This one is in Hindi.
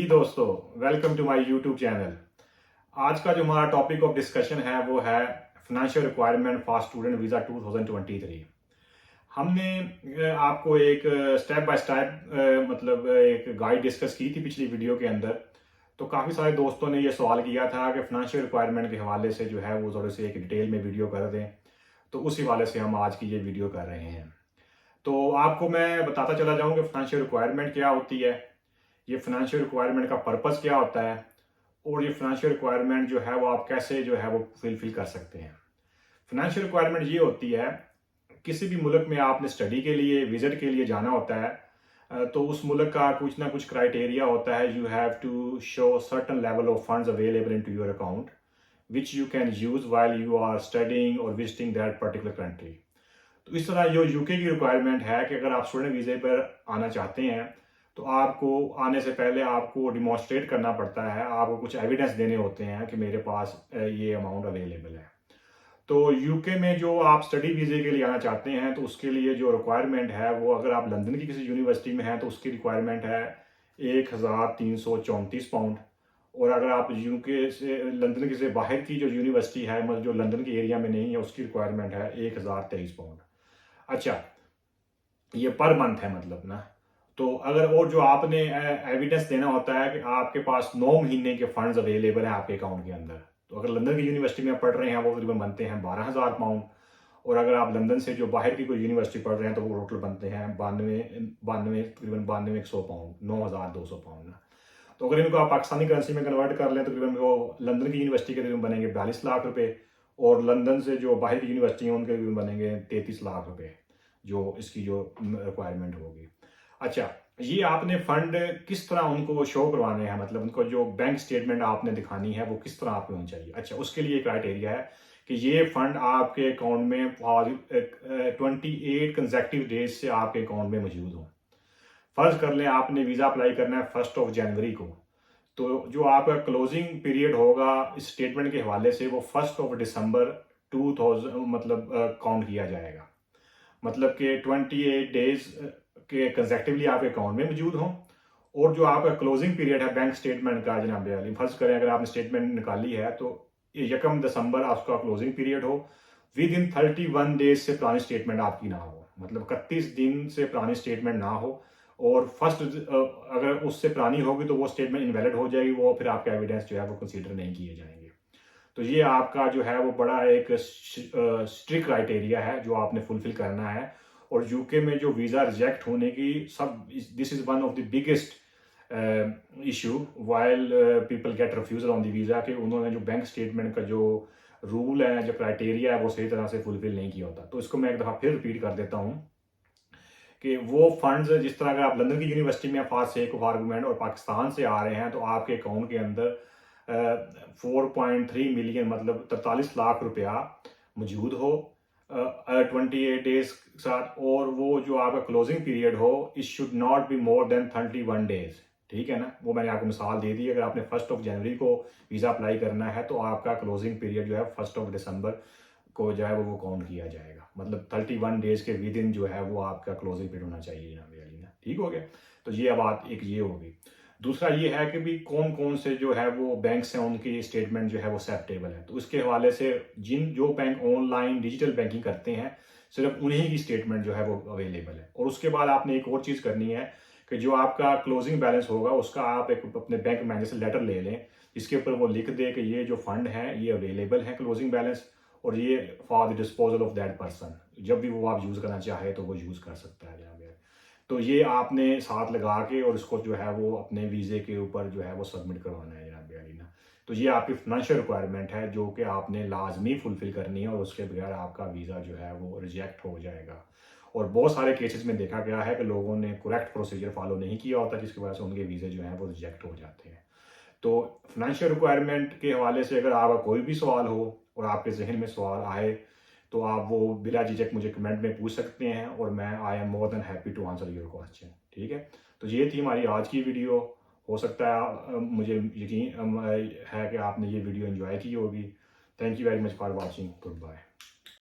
जी दोस्तों, welcome to my YouTube channel. आज का जो हमारा टॉपिक ऑफ डिस्कशन है वो है financial requirement for student visa 2023। हमने आपको एक स्टेप बाय स्टेप मतलब एक गाइड डिस्कस की थी पिछली वीडियो के अंदर। तो काफ़ी सारे दोस्तों ने ये सवाल किया था कि फाइनेंशियल रिक्वायरमेंट के हवाले से जो है वो थोड़े से एक डिटेल में वीडियो कर दें। तो उसी हवाले से हम आज की ये वीडियो कर रहे हैं। तो आपको मैं बताता चला जाऊँ कि फाइनेंशियल रिक्वायरमेंट क्या होती है, ये फाइनेंशियल रिक्वायरमेंट का पर्पस क्या होता है और ये फाइनेंशियल रिक्वायरमेंट जो है वो आप कैसे जो है वो फुलफिल कर सकते हैं। फाइनेंशियल रिक्वायरमेंट ये होती है, किसी भी मुल्क में आपने स्टडी के लिए विजिट के लिए जाना होता है, तो उस मुल्क का कुछ ना कुछ क्राइटेरिया होता है। You have to show certain level of funds available in to your account which you can use while you are studying और विजिटिंग दैट पर्टिकुलर कंट्री। तो इस तरह जो यूके की रिक्वायरमेंट है कि अगर आप स्टूडेंट वीज़े पर आना चाहते हैं तो आपको आने से पहले आपको डिमॉन्स्ट्रेट करना पड़ता है, आपको कुछ एविडेंस देने होते हैं कि मेरे पास ये अमाउंट अवेलेबल है। तो यूके में जो आप स्टडी वीज़े के लिए आना चाहते हैं तो उसके लिए जो रिक्वायरमेंट है वो, अगर आप लंदन की किसी यूनिवर्सिटी में हैं तो उसकी रिक्वायरमेंट है 1334 पाउंड। और अगर आप यूके से लंदन की से बाहर की जो यूनिवर्सिटी है, मतलब जो लंदन के एरिया में नहीं है, उसकी रिक्वायरमेंट है 1023 पाउंड। अच्छा, ये पर मंथ है मतलब ना। तो अगर और जो आपने एविडेंस देना होता है कि आपके पास 9 महीने के फंड्स अवेलेबल हैं आपके अकाउंट के अंदर। तो अगर लंदन की यूनिवर्सिटी में पढ़ रहे हैं वो तकरीबन बनते हैं 12,000 पाउंड। और अगर आप लंदन से जो बाहर की कोई यूनिवर्सिटी पढ़ रहे हैं तो वो टोटल बनते हैं 92 100 पाउंड, 9,200 पाउंड ना। तो अगर इनको आप पाकिस्तानी करेंसी में कन्वर्ट कर लें तो तकरीबन वो लंदन की यूनिवर्सिटी के तकरीबन बनेंगे 42 लाख रुपए, और लंदन से जो बाहर की यूनिवर्सिटी हैं उनके तकरीबन बनेंगे 33 लाख रुपए, जो इसकी जो रिक्वायरमेंट होगी। अच्छा, ये आपने फंड किस तरह उनको शो करवाने हैं, मतलब उनको जो बैंक स्टेटमेंट आपने दिखानी है वो किस तरह आपको होनी चाहिए। अच्छा, उसके लिए क्राइटेरिया है कि ये फंड आपके अकाउंट में 28 कंजेक्टिव डेज से आपके अकाउंट में मौजूद हो। फर्ज कर लें आपने वीज़ा अप्लाई करना है 1 जनवरी को, तो जो आपका क्लोजिंग पीरियड होगा इस स्टेटमेंट के हवाले से वो 1 दिसंबर 2000 मतलब काउंट किया जाएगा। मतलब कि 28 डेज के कंजेक्टिवली आपके अकाउंट में मौजूद हों। और जो आपका क्लोजिंग पीरियड है बैंक स्टेटमेंट का, जनाब अली फर्ज करें अगर आपने स्टेटमेंट निकाली है तो 1 दिसंबर आपका क्लोजिंग पीरियड हो, विद इन 31 डेज से पुरानी स्टेटमेंट आपकी ना हो, मतलब 31 दिन से पुरानी स्टेटमेंट ना हो। और फर्स्ट अगर उससे पुरानी होगी तो वो स्टेटमेंट इनवैलिड हो जाएगी, वो फिर आपके एविडेंस जो है वो कंसीडर नहीं किए जाएंगे। तो ये आपका जो है वो बड़ा एक स्ट्रिक्ट क्राइटेरिया है जो आपने फुलफिल करना है। और यूके में जो वीज़ा रिजेक्ट होने की सब, this is one of the biggest issue while people get refusal on the visa, कि उन्होंने जो बैंक स्टेटमेंट का जो रूल है, जो क्राइटेरिया है वो सही तरह से फुलफिल नहीं किया होता। तो इसको मैं एक दफ़ा फिर रिपीट कर देता हूँ कि वो फंड्स, जिस तरह अगर आप लंदन की यूनिवर्सिटी में फॉर सेक ऑफ आर्गूमेंट और पाकिस्तान से आ रहे हैं तो आपके अकाउंट के अंदर 4.3 मिलियन मतलब 43 लाख रुपया मौजूद हो 28 डेज के साथ, और वो जो आपका क्लोजिंग पीरियड हो it should not be more than 31 days. ठीक है ना, वो मैंने आपको मिसाल दे दी। अगर आपने 1 जनवरी को वीज़ा अप्लाई करना है तो आपका क्लोजिंग पीरियड जो है 1 दिसंबर को जो है वो काउंट किया जाएगा, मतलब 31 डेज के विद इन जो है वो आपका क्लोजिंग पीरियड होना चाहिए जनाब अली ना। ठीक हो गया। तो ये बात एक ये होगी। दूसरा ये है कि भी कौन कौन से जो है वो बैंक्स हैं उनकी स्टेटमेंट जो है वो एक्सेप्टेबल है। तो उसके हवाले से जो बैंक ऑनलाइन डिजिटल बैंकिंग करते हैं सिर्फ उन्हीं की स्टेटमेंट जो है वो अवेलेबल है। और उसके बाद आपने एक और चीज़ करनी है कि जो आपका क्लोजिंग बैलेंस होगा उसका आप एक अपने बैंक मैनेजर से लेटर ले लें, जिसके ऊपर वो लिख दे कि ये जो फंड है ये अवेलेबल है क्लोजिंग बैलेंस, और ये for the disposal of that person, जब भी वो आप यूज़ करना चाहे तो वो यूज़ कर सकता है जनाब। तो ये आपने साथ लगा के और इसको जो है वो अपने वीज़े के ऊपर जो है वो सबमिट करवाना है जनाब अली ना। तो ये आपकी फाइनेंशियल रिक्वायरमेंट है जो कि आपने लाजमी फुलफिल करनी है, और उसके बगैर आपका वीज़ा जो है वो रिजेक्ट हो जाएगा। और बहुत सारे केसेस में देखा गया है कि लोगों ने करेक्ट प्रोसीजर फॉलो नहीं किया होता, जिसकी वजह से उनके वीज़े जो हैं वो रिजेक्ट हो जाते हैं। तो फाइनेंशियल रिक्वायरमेंट के हवाले से अगर आपका कोई भी सवाल हो और आपके जहन में सवाल आए तो आप वो बिला झिझक मुझे कमेंट में पूछ सकते हैं, और मैं I am more than happy to answer your question. ठीक है। तो ये थी हमारी आज की वीडियो। हो सकता है मुझे यकीन है कि आपने ये वीडियो एंजॉय की होगी। Thank you very much for watching. Good bye.